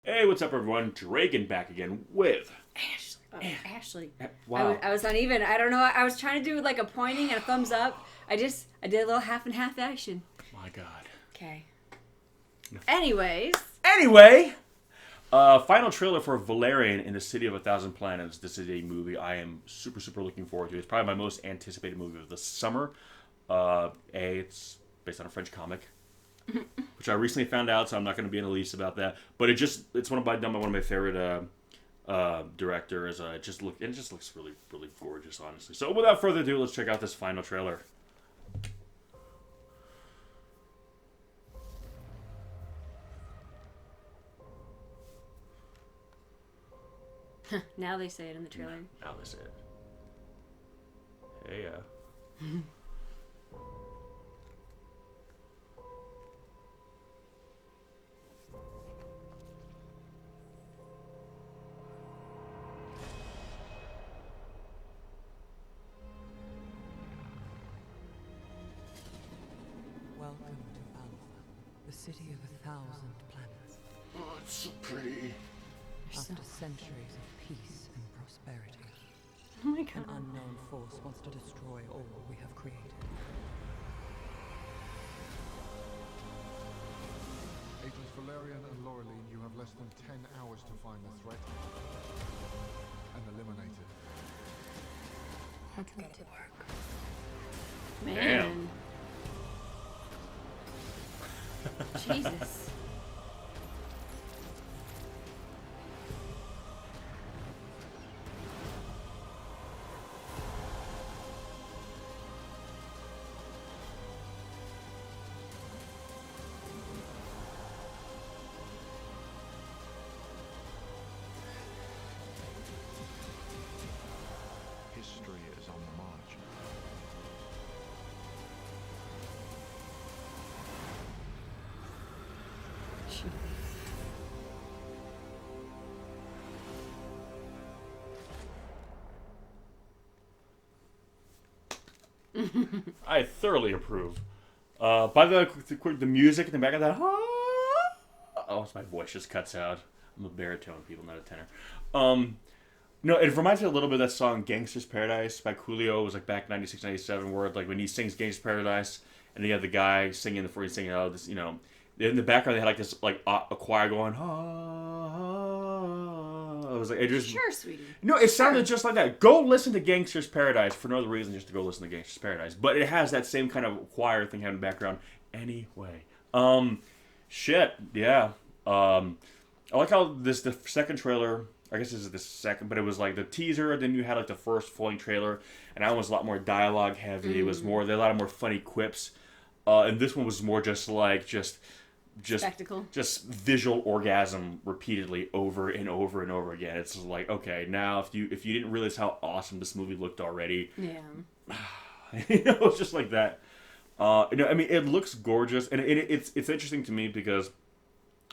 Hey, what's up, everyone? DREAGEN back again with Ashley. Wow. I was uneven. I don't know. I was trying to do like a pointing and a thumbs up. I did a little half and half action. My God. Okay. Anyways. Anyway, final trailer for Valerian in the City of a Thousand Planets. This is a movie I am super looking forward to. It's probably my most anticipated movie of the summer. It's based on a French comic, which I recently found out, so I'm not going to be in the least about that. But it's done by one of my favorite directors. It just looks really gorgeous, honestly. So without further ado, let's check out this final trailer. Now they say it in the trailer. Now this it. Hey, Welcome to Alpha, the city of 1,000 planets. Oh, it's so pretty. After centuries of peace and prosperity, Oh my an god. unknown force wants to destroy all we have created. Agents Valerian and Laureline, you have less than 10 hours to find the threat and eliminate it. Let's get to work. Man. Damn. Jesus. History is on the march. I thoroughly approve. By the music in the back of that, oh, my voice just cuts out. I'm a baritone, people, not a tenor. No, it reminds me a little bit of that song "Gangster's Paradise" by Coolio. It was like back 96, 97, where like when he sings "Gangster's Paradise," and then you have the guy singing before he's singing, oh, this, in the background they had like this like a choir going, it was like it just Sure, sweetie. no, it sounded just like that. Go listen to Gangster's Paradise for no other reason just to go listen to Gangster's Paradise. But it has that same kind of choir thing having in the background anyway. Shit, yeah. I like how the second trailer, I guess this is the second, but it was like the teaser, then you had like the first full trailer, and that one was a lot more dialogue heavy. It was more, there were a lot of more funny quips. And this one was more just like, just Spectacle. just visual orgasm repeatedly over and over and over again. It's just like, okay, now if you didn't realize how awesome this movie looked already, Yeah. it's just like that. I mean, it looks gorgeous, and it's interesting to me because,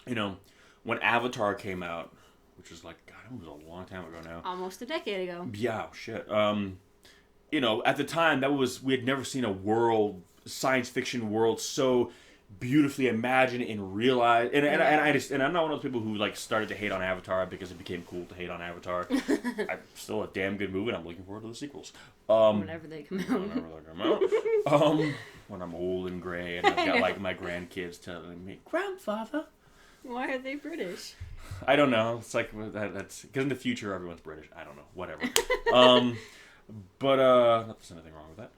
when Avatar came out, which is like, God, it was a long time ago now. Almost a decade ago. Yeah, shit. At the time, we had never seen a science fiction world so beautifully imagined and realized. And I'm not one of those people who like started to hate on Avatar because it became cool to hate on Avatar. I'm still a damn good movie, and I'm looking forward to the sequels. Whenever they come out. Whenever they come out. When I'm old and gray, and I've got like my grandkids telling me, "Grandfather." Why are they British? I don't know. It's like that's because in the future everyone's British. I don't know. Whatever. But there's nothing wrong with that.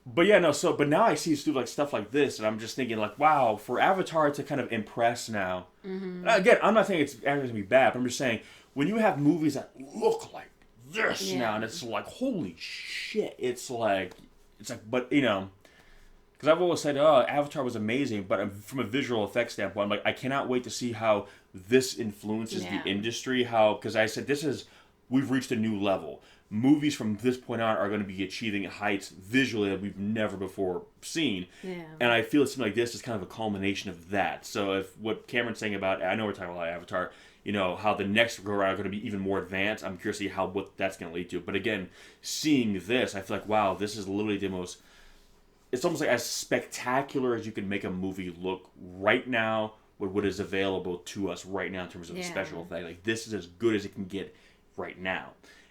But yeah, no. But now I see stuff like this, and I'm just thinking like, wow, for Avatar to kind of impress now. Mm-hmm. Again, I'm not saying Avatar's gonna be bad. But I'm just saying when you have movies that look like this now, and it's like, holy shit, it's like, but because I've always said, oh, Avatar was amazing, but from a visual effects standpoint, I'm like, I cannot wait to see how this influences the industry. Because I said, we've reached a new level. Movies from this point on are going to be achieving heights visually that we've never before seen. Yeah. And I feel it seems like this is kind of a culmination of that. So if what Cameron's saying about, I know we're talking about Avatar, how the next go around are going to be even more advanced. I'm curious to see what that's going to lead to. But again, seeing this, I feel like, wow, this is literally the most, it's almost like as spectacular as you can make a movie look right now, what is available to us right now in terms of the special effect. Like, this is as good as it can get right now.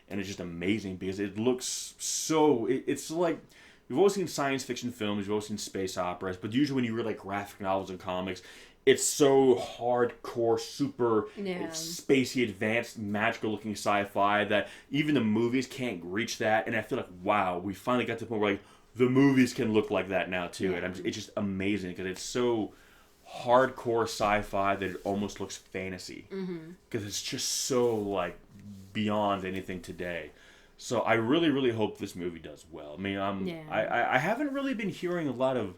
And it's just amazing because it looks so... It's like... We've always seen science fiction films, we've always seen space operas, but usually when you read, like, graphic novels and comics, it's so hardcore, super spacey, advanced, magical-looking sci-fi that even the movies can't reach that. And I feel like, wow, we finally got to the point where, like, the movies can look like that now, too. And it's just amazing because it's so hardcore sci-fi that it almost looks fantasy. Because it's just so, like, beyond anything today. So I really, really hope this movie does well. I mean, I haven't really been hearing a lot of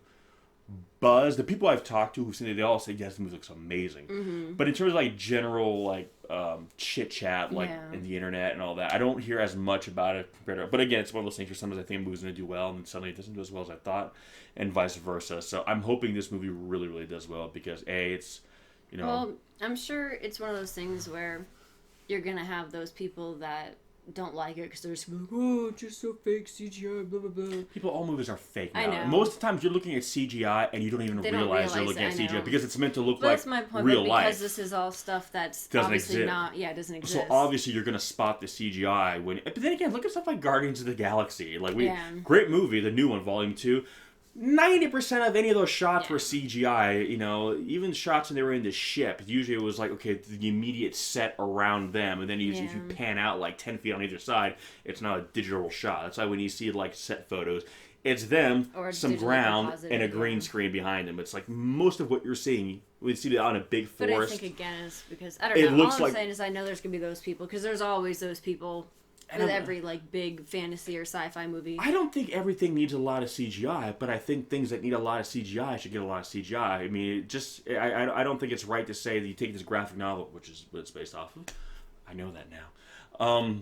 buzz. The people I've talked to who've seen it, they all say, yes, the movie looks amazing. But in terms of, like, general, like, chit-chat, like, in the internet and all that, I don't hear as much about it compared to... But again, it's one of those things where sometimes I think a movie's going to do well, and then suddenly it doesn't do as well as I thought, and vice versa. So I'm hoping this movie really, really does well because, A, it's, you know... Well, I'm sure it's one of those things where you're going to have those people that don't like it because they're just like, oh, it's just so fake CGI, blah, blah, blah. All movies are fake now. I know. Most of the times you're looking at CGI and you don't even realize you're looking at CGI because it's meant to look like that's my point, real because life. Because this is all stuff that's doesn't obviously exist. it doesn't exist. So obviously you're going to spot the CGI when... But then again, look at stuff like Guardians of the Galaxy. Like, great movie, the new one, Volume 2. 90% of any of those shots were CGI, you know, even shots when they were in the ship. Usually it was like, okay, the immediate set around them, and then if you pan out like 10 feet on either side, it's not a digital shot. That's why when you see like set photos, it's them, some ground, and a green screen behind them. It's like most of what you're seeing, we see it on a big forest. But I think again is because, I don't know, all I'm saying is I know there's going to be those people, because there's always those people with every, like, big fantasy or sci-fi movie. I don't think everything needs a lot of CGI, but I think things that need a lot of CGI should get a lot of CGI. I mean, I don't think it's right to say that you take this graphic novel, which is what it's based off of. I know that now.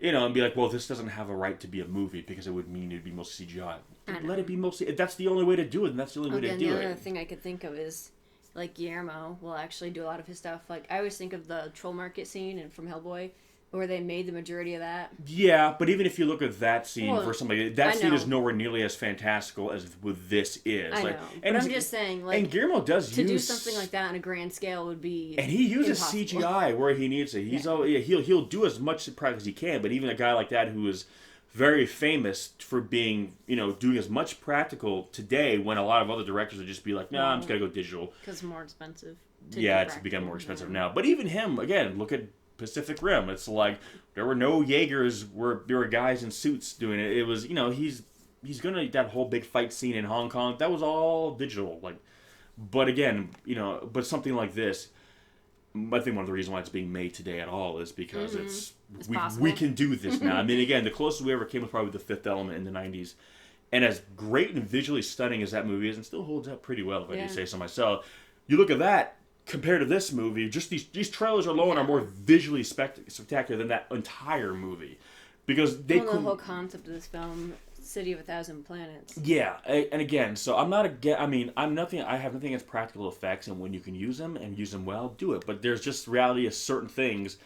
You know, and be like, well, this doesn't have a right to be a movie because it would mean it'd be mostly CGI. Let it be mostly... That's the only way to do it, and that's the only way to do it. The other thing I could think of is, like, Guillermo will actually do a lot of his stuff. Like, I always think of the Troll Market scene from Hellboy, where they made the majority of that. Yeah, but even if you look at that scene for somebody, that scene is nowhere nearly as fantastical as what this is. I know, but I'm just saying, like, and Guillermo does to do something like that on a grand scale would be and he uses impossible. CGI where he needs it. He'll do as much practice as he can, but even a guy like that who is very famous for being, you know, doing as much practical today when a lot of other directors would just be like, nah, I'm just gonna go digital. Because it's more expensive. It's become more expensive now. But even him, again, look at Pacific Rim. It's like there were no Jaegers where there were guys in suits doing it. It was, you know, he's gonna that whole big fight scene in Hong Kong. That was all digital. Like, but again, you know, but something like this, I think one of the reasons why it's being made today at all is because we can do this now. I mean, again, the closest we ever came was probably The Fifth Element in the 90s. And as great and visually stunning as that movie is, and still holds up pretty well, if I do say so myself, you look at that compared to this movie, just these trailers alone are more visually spectacular than that entire movie. Because they the whole concept of this film, City of a Thousand Planets. Yeah, and again, so I'm not I have nothing against practical effects, and when you can use them and use them well, do it. But there's just reality of certain things.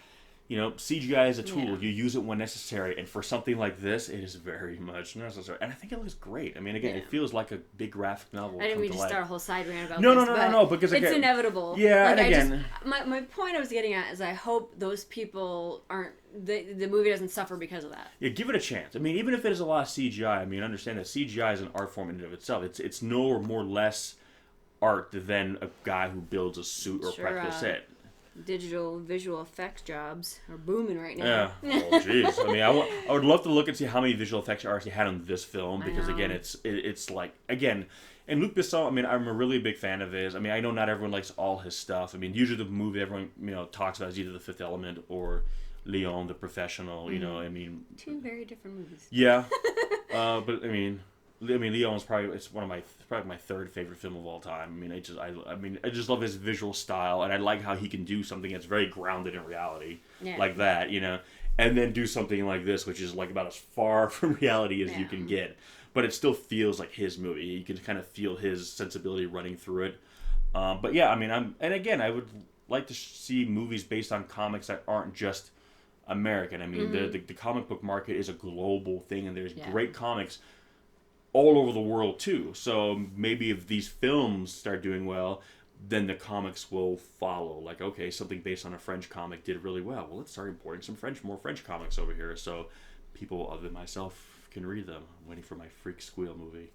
You know, CGI is a tool. Yeah. You use it when necessary. And for something like this, it is very much necessary. And I think it looks great. I mean, again, it feels like a big graphic novel. I didn't mean to start a whole side rant about this. No, because it's inevitable. Yeah, like, and again... my point I was getting at is I hope those people aren't... The movie doesn't suffer because of that. Yeah, give it a chance. I mean, even if it is a lot of CGI, I mean, understand that CGI is an art form in and of itself. It's no more less art than a guy who builds a suit or practical set. Digital visual effects jobs are booming right now. Yeah. Oh, jeez. I mean, I would love to look and see how many visual effects artists he had on this film because again, it's like again, and Luc Besson. I mean, I'm a really big fan of his. I mean, I know not everyone likes all his stuff. I mean, usually the movie everyone talks about is either The Fifth Element or Leon, the Professional. You know, I mean, two very different movies. Yeah, but I mean, Leon's probably probably my third favorite film of all time. I mean, I just love his visual style, and I like how he can do something that's very grounded in reality, like that, you know, and then do something like this, which is like about as far from reality as you can get, but it still feels like his movie. You can kind of feel his sensibility running through it. But yeah, I mean, I would like to see movies based on comics that aren't just American. I mean, the comic book market is a global thing, and there's great comics all over the world too. So maybe if these films start doing well, then the comics will follow. Like, okay, something based on a French comic did really well. Well, let's start importing some more French comics over here, so people other than myself can read them. I'm waiting for my Freak Squeal movie.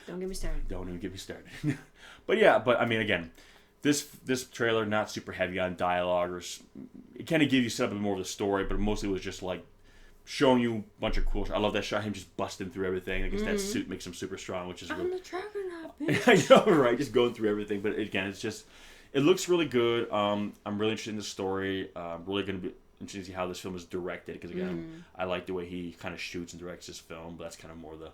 Don't get me started. Don't even get me started. But I mean, again, this trailer not super heavy on dialogue, or it kind of gave you set up a bit more of the story, but mostly was just like showing you a bunch of cool. I love that shot, him just busting through everything. I guess that suit makes him super strong, which is I'm really... the Juggernaut, bitch. I know, right? Just going through everything, but again, it looks really good. I'm really interested in the story. I'm really going to be interested to see how this film is directed, because again, I like the way he kind of shoots and directs his film, but that's kind of more the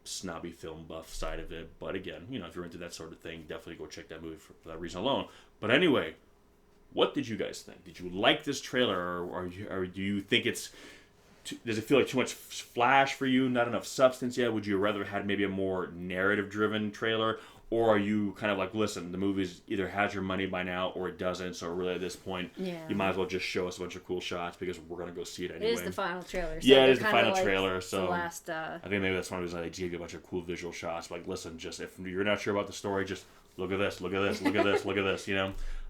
snobby film buff side of it. But again, if you're into that sort of thing, definitely go check that movie for that reason alone. But anyway, what did you guys think? Did you like this trailer, or do you think does it feel like too much flash for you, not enough substance yet? Would you rather have maybe a more narrative-driven trailer? Or are you kind of like, listen, the movie's either has your money by now or it doesn't, so really at this point, you might as well just show us a bunch of cool shots because we're going to go see it anyway. It is the final trailer. So it is the final trailer, so the last, I think maybe that's one of the reasons they gave you a bunch of cool visual shots. Like, listen, just if you're not sure about the story, just look at this, look at this, look at this, look at this,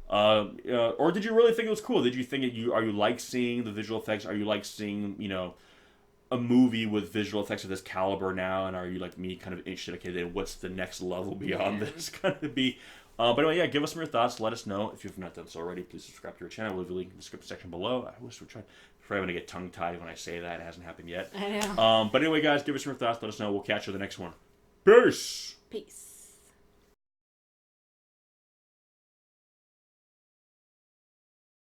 or did you really think it was cool? Did you think are you like seeing the visual effects? Are you like seeing, a movie with visual effects of this caliber now, and are you like me kind of interested, okay, then what's the next level beyond this kind of be? But anyway, give us some of your thoughts. Let us know. If you've not done so already, please subscribe to our channel. We'll leave a link in the description section below. I wish we tried. I'm going to get tongue-tied when I say that. It hasn't happened yet. I know. But anyway, guys, give us some of your thoughts. Let us know. We'll catch you in the next one. Peace! Peace.